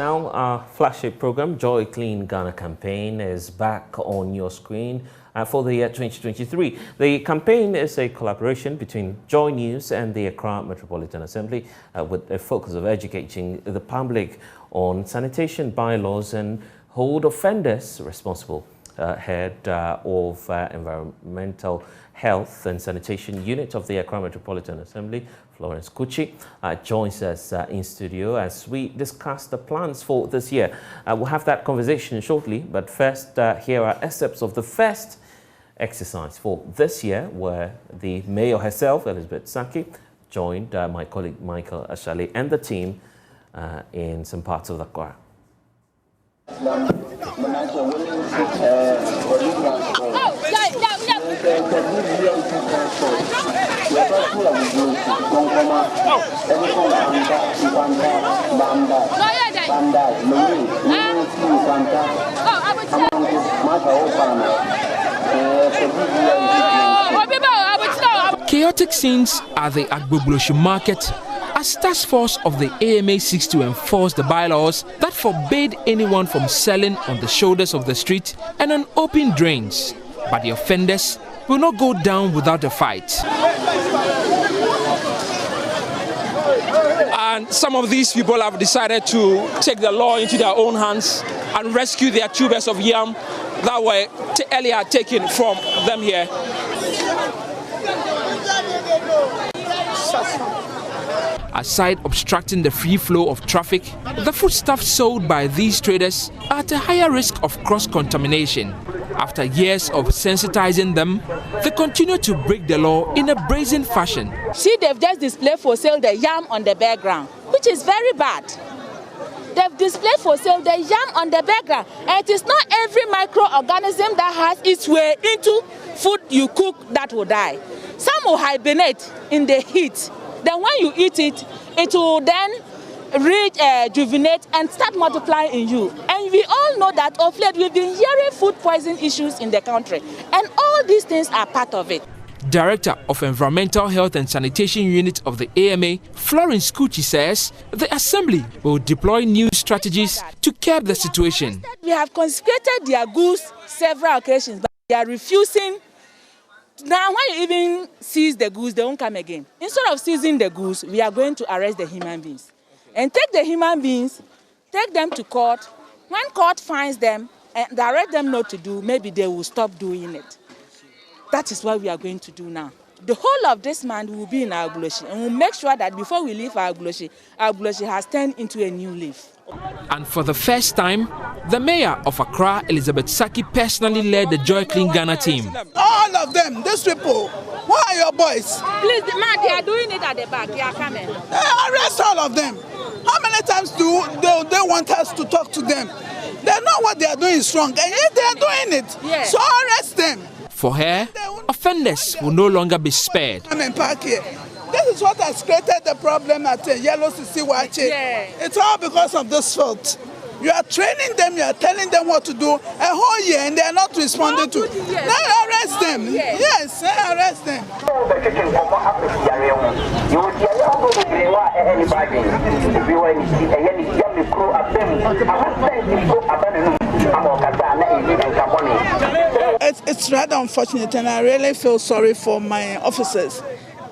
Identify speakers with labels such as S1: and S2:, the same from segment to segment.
S1: now, our flagship program, Joy Clean Ghana campaign, is back on your screen for the year 2023. The campaign is a collaboration between Joy News and the Accra Metropolitan Assembly with a focus of educating the public on sanitation bylaws and hold offenders responsible. Head of Environmental Health and Sanitation Unit of the Accra Metropolitan Assembly, Florence Kuchi, joins us in studio as we discuss the plans for this year. We'll have that conversation shortly, but first, here are excerpts of the first exercise for this year, where the mayor herself, Elizabeth Saki, joined my colleague Michael Ashali and the team in some parts of Accra.
S2: Chaotic scenes at the Agbobloshi market as task force of the AMA seeks to enforce the bylaws that forbade anyone from selling on the shoulders of the street and on open drains. But the offenders will not go down without a fight. And some of these people have decided to take the law into their own hands and rescue their tubers of yam that were earlier taken from them here. Aside obstructing the free flow of traffic, the foodstuffs sold by these traders are at a higher risk of cross-contamination. After years of sensitizing them, they continue to break the law in a brazen fashion.
S3: See, they've just displayed for sale the yam on the background, which is very bad. They've displayed for sale the yam on the background, and it is not every microorganism that has its way into food you cook that will die. Some will hibernate in the heat. Then when you eat it, it will then rejuvenate and start multiplying in you. And we all know that of late we've been hearing food poison issues in the country. And all these things are part of it.
S2: Director of Environmental Health and Sanitation Unit of the AMA, Florence Kuchi, says the Assembly will deploy new strategies to curb the situation.
S3: We have confiscated their goods several occasions, but they are refusing. Now, when you even seize the goods, they won't come again. Instead of seizing the goods, we are going to arrest the human beings. And take the human beings, take them to court. When court finds them and direct them not to do, maybe they will stop doing it. That is what we are going to do now. The whole of this month will be in Agboloshi, and we'll make sure that before we leave Agboloshi, Agboloshi has turned into a new leaf.
S2: And for the first time, the mayor of Accra, Elizabeth Saki, personally led the Joy Clean Ghana team.
S4: All of them, these people, where are your boys?
S3: Please, man, they are doing it at the back. They are coming.
S4: Arrest all of them. How many times do they want us to talk to them? They know what they are doing is wrong, and yet they are doing it. Yeah. So arrest them.
S2: For her, offenders will no longer be spared.
S4: I'm in park here. This is what has created the problem at Yellow CC Wache. Yeah. It's all because of this fault. You are training them, you are telling them what to do a whole year, and they are not responding to it. Now arrest them. Yes, arrest them. It's rather unfortunate, and I really feel sorry for my officers.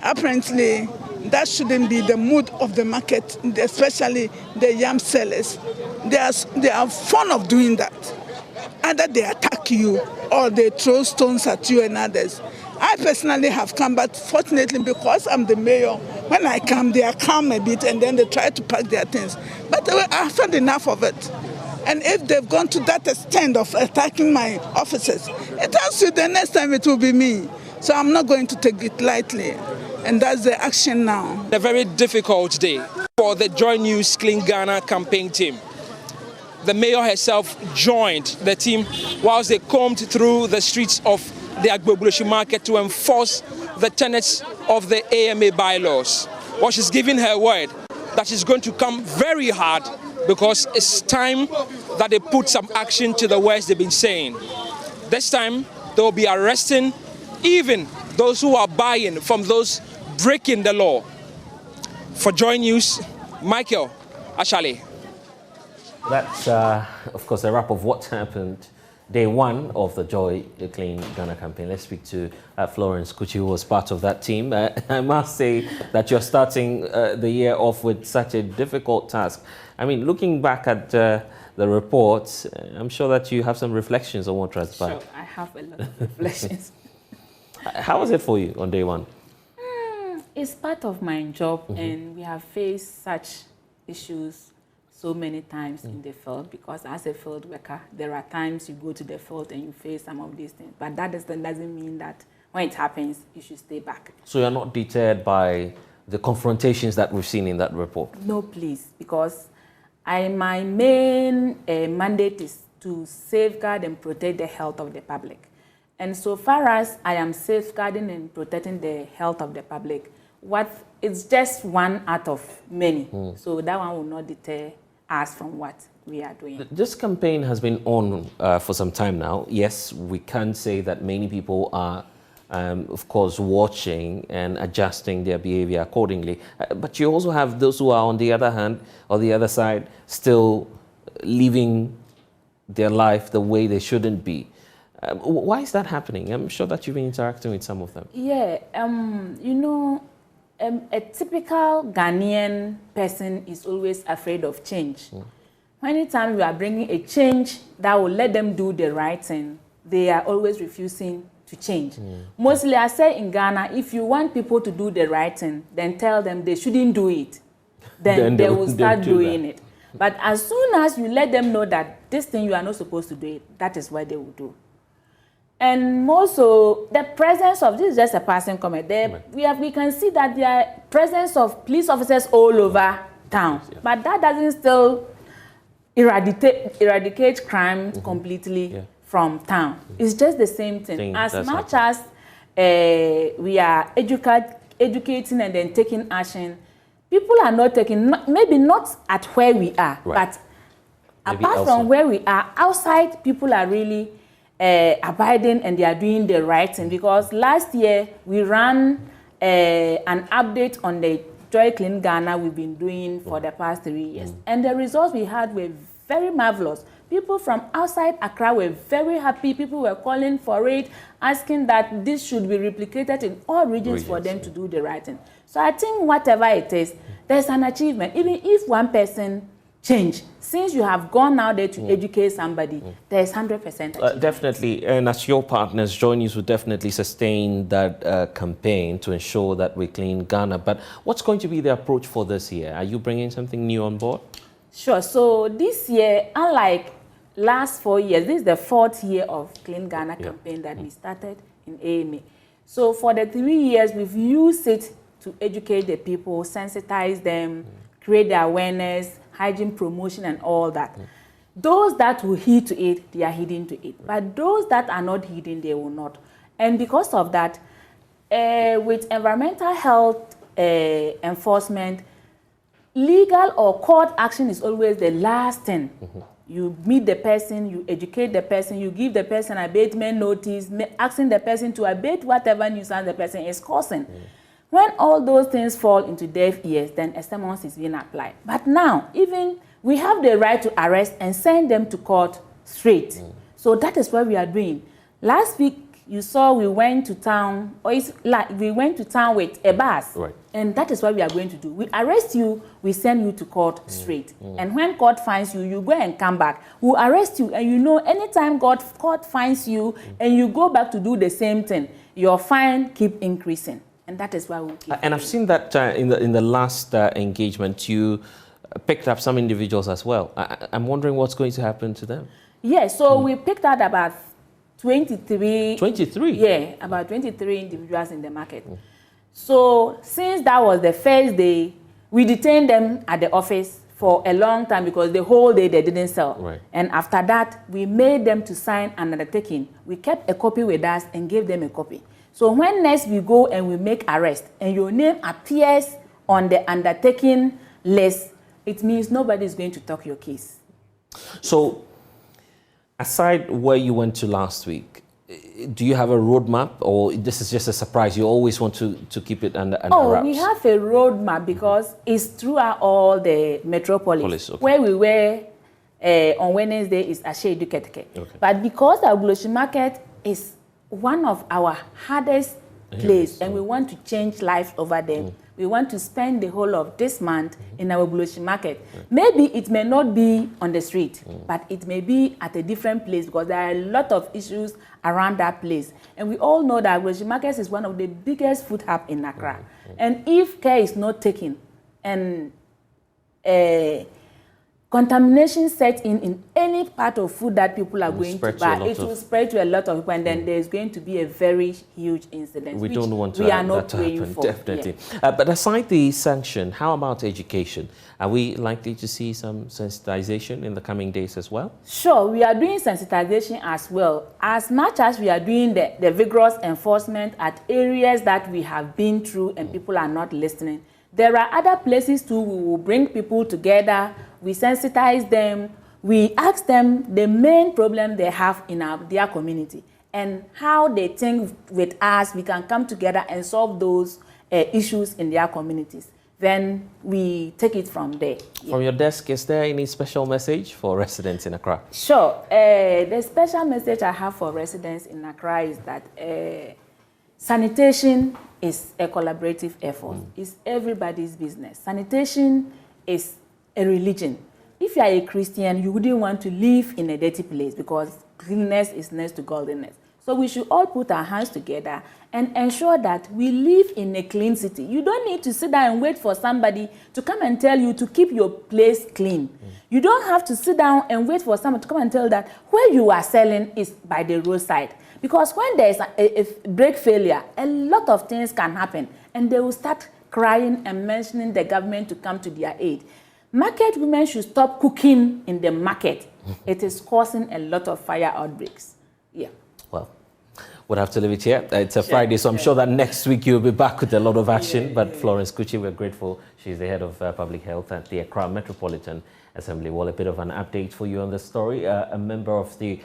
S4: Apparently, that shouldn't be the mood of the market, especially the yam sellers. They are fond of doing that. Either they attack you or they throw stones at you and others. I personally have come, but fortunately, because I'm the mayor, when I come, they are calm a bit and then they try to pack their things. But I've had enough of it. And if they've gone to that extent of attacking my officers, it tells you the next time it will be me. So I'm not going to take it lightly. And that's the action now.
S2: A very difficult day for the Joy News Clean Ghana campaign team. The mayor herself joined the team whilst they combed through the streets of the Agbobloshi market to enforce the tenets of the AMA bylaws. Well, she's giving her word that she's going to come very hard because it's time that they put some action to the words they've been saying. This time, they'll be arresting even those who are buying from those breaking the law. For Joy News, Michael Ashali.
S1: That's, of course, a wrap of what happened day one of the Joy Clean Ghana campaign. Let's speak to Florence Kuchi, who was part of that team. I must say that you're starting the year off with such a difficult task. I mean, looking back at the reports, I'm sure that you have some reflections on what transpired.
S3: Sure, I have a lot of reflections.
S1: How was it for you on day one?
S3: It's part of my job, and we have faced such issues so many times in the field, because as a field worker, there are times you go to the field and you face some of these things. But that doesn't mean that when it happens, you should stay back.
S1: So you're not deterred by the confrontations that we've seen in that report?
S3: No, please, because my main mandate is to safeguard and protect the health of the public. And so far as I am safeguarding and protecting the health of the public, it's just one out of many. So that one will not deter us from what we are doing.
S1: This campaign has been on for some time now. Yes, we can say that many people are, of course, watching and adjusting their behavior accordingly. But you also have those who are on the other hand, or the other side, still living their life the way they shouldn't be. Why is that happening? I'm sure that you've been interacting with some of them.
S3: Yeah, you know, a typical Ghanaian person is always afraid of change. Anytime you are bringing a change that will let them do the right thing, they are always refusing to change. Mostly, I say in Ghana, if you want people to do the right thing, then tell them they shouldn't do it. Then they will start doing it. But as soon as you let them know that this thing you are not supposed to do it, that is what they will do. And also, the presence of, this is just a passing comment, we can see that there are presence of police officers all over town. But that doesn't still eradicate crime completely from town. It's just the same thing. As much as we are educating and then taking action, people are not taking, maybe not at where we are, but maybe apart from where we are, outside people are really abiding and they are doing the right thing. Because last year we ran an update on the Joy Clean Ghana we've been doing for the past 3 years. And the results we had were very marvelous. People from outside Accra were very happy. People were calling for it, asking that this should be replicated in all regions for them to do the right thing. So I think whatever it is, there's an achievement. Even if one person change, since you have gone out there to educate somebody, there's 100%.
S1: Definitely, and as your partners, Joy News will definitely sustain that campaign to ensure that we clean Ghana. But what's going to be the approach for this year? Are you bringing something new on board? Sure.
S3: So this year, unlike last 4 years, this is the 4th year of Clean Ghana campaign that we started in AMA. So for the 3 years, we've used it to educate the people, sensitize them, create the awareness, hygiene promotion and all that. Those that will heed to it, they are heeding to it. But those that are not heeding, they will not. And because of that, with environmental health enforcement, legal or court action is always the last thing. You meet the person, you educate the person, you give the person abatement notice, asking the person to abate whatever nuisance the person is causing. When all those things fall into deaf ears, then a summons is being applied. But now, even we have the right to arrest and send them to court straight. So that is what we are doing. Last week, you saw we went to town, we went to town with a bus. And that is what we are going to do. We arrest you, we send you to court straight. And when court finds you, you go and come back. We'll arrest you, and you know, anytime court finds you and you go back to do the same thing, your fine keep increasing. And that is why we'll keep
S1: And I've seen that in the last engagement, you picked up some individuals as well. I'm wondering what's going to happen to them.
S3: Yeah, so we picked out about 23.
S1: 23?
S3: Yeah, about 23 individuals in the market. So since that was the first day, we detained them at the office for a long time because the whole day they didn't sell. And after that, we made them to sign an undertaking. We kept a copy with us and gave them a copy. So when next we go and we make arrest and your name appears on the undertaking list, it means nobody is going to talk your case.
S1: So aside where you went to last week, do you have a roadmap, or this is just a surprise? You always want to keep it under wraps?
S3: We have a roadmap because it's throughout all the metropolis. Where we were on Wednesday is Ashedu Keteke. Okay. But because our Agbogbloshie market is one of our hardest places, and we want to change lives over there, we want to spend the whole of this month in our Agbogbloshie market. Maybe it may not be on the street, but it may be at a different place because there are a lot of issues around that place. And we all know that Agbogbloshie market is one of the biggest food hubs in Accra. And if care is not taken and contamination set in any part of food that people are going to buy, it will spread to a lot of people, and then there's going to be a very huge incident.
S1: We don't want that to happen, definitely. Yeah. But aside the sanction, how about education? Are we likely to see some sensitization in the coming days as well? Sure,
S3: we are doing sensitization as well. As much as we are doing the vigorous enforcement at areas that we have been through and people are not listening, there are other places too. We will bring people together, we sensitize them, we ask them the main problem they have in their community and how they think with us we can come together and solve those issues in their communities. Then we take it from there.
S1: From your desk, is there any special message for residents in Accra?
S3: Sure. The special message I have for residents in Accra is that sanitation is a collaborative effort. It's everybody's business. Sanitation is a religion. If you are a Christian, you wouldn't want to live in a dirty place because cleanliness is next to godliness. So we should all put our hands together and ensure that we live in a clean city. You don't need to sit down and wait for somebody to come and tell you to keep your place clean. You don't have to sit down and wait for someone to come and tell you that where you are selling is by the roadside. Because when there is a brake failure, a lot of things can happen, and they will start crying and mentioning the government to come to their aid. Market women should stop cooking in the market. It is causing a lot of fire outbreaks. Yeah.
S1: Well, we'll have to leave it here. It's a Friday, so I'm sure that next week you'll be back with a lot of action. But Florence Kuchi, we're grateful. She's the head of public health at the Accra Metropolitan Assembly. Well, a bit of an update for you on the story. A member of the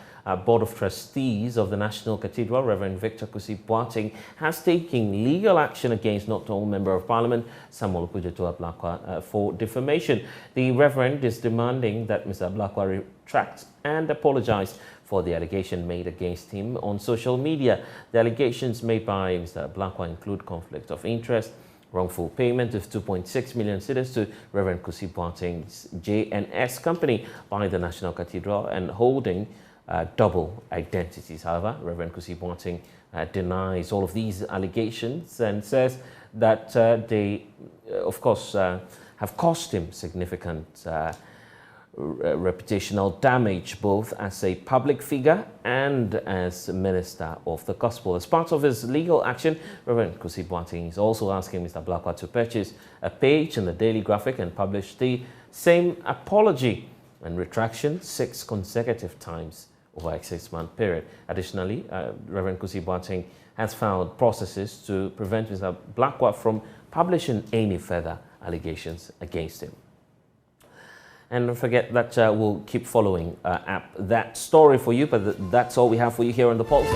S1: Board of Trustees of the National Cathedral, Reverend Victor Kusi Boateng, has taken legal action against not only Member of Parliament Samuel Okudzeto Ablakwa for defamation. The Reverend is demanding that Mr. Ablakwa retract and apologize for the allegation made against him on social media. The allegations made by Mr. Ablakwa include conflict of interest, wrongful payment of 2.6 million cedis to Reverend Kusi Boateng's J&S company by the National Cathedral and holding double identities. However, Reverend Kusi Boateng denies all of these allegations and says that they, of course, have cost him significant reputational damage, both as a public figure and as minister of the gospel. As part of his legal action, Reverend Kusi Boateng is also asking Mr. Ablakwa to purchase a page in the Daily Graphic and publish the same apology and retraction 6 consecutive times over a 6-month period. Additionally, Reverend Kusi Boateng has filed processes to prevent Mr. Ablakwa from publishing any further allegations against him. And don't forget that we'll keep following up that story for you, but that's all we have for you here on The Pulse.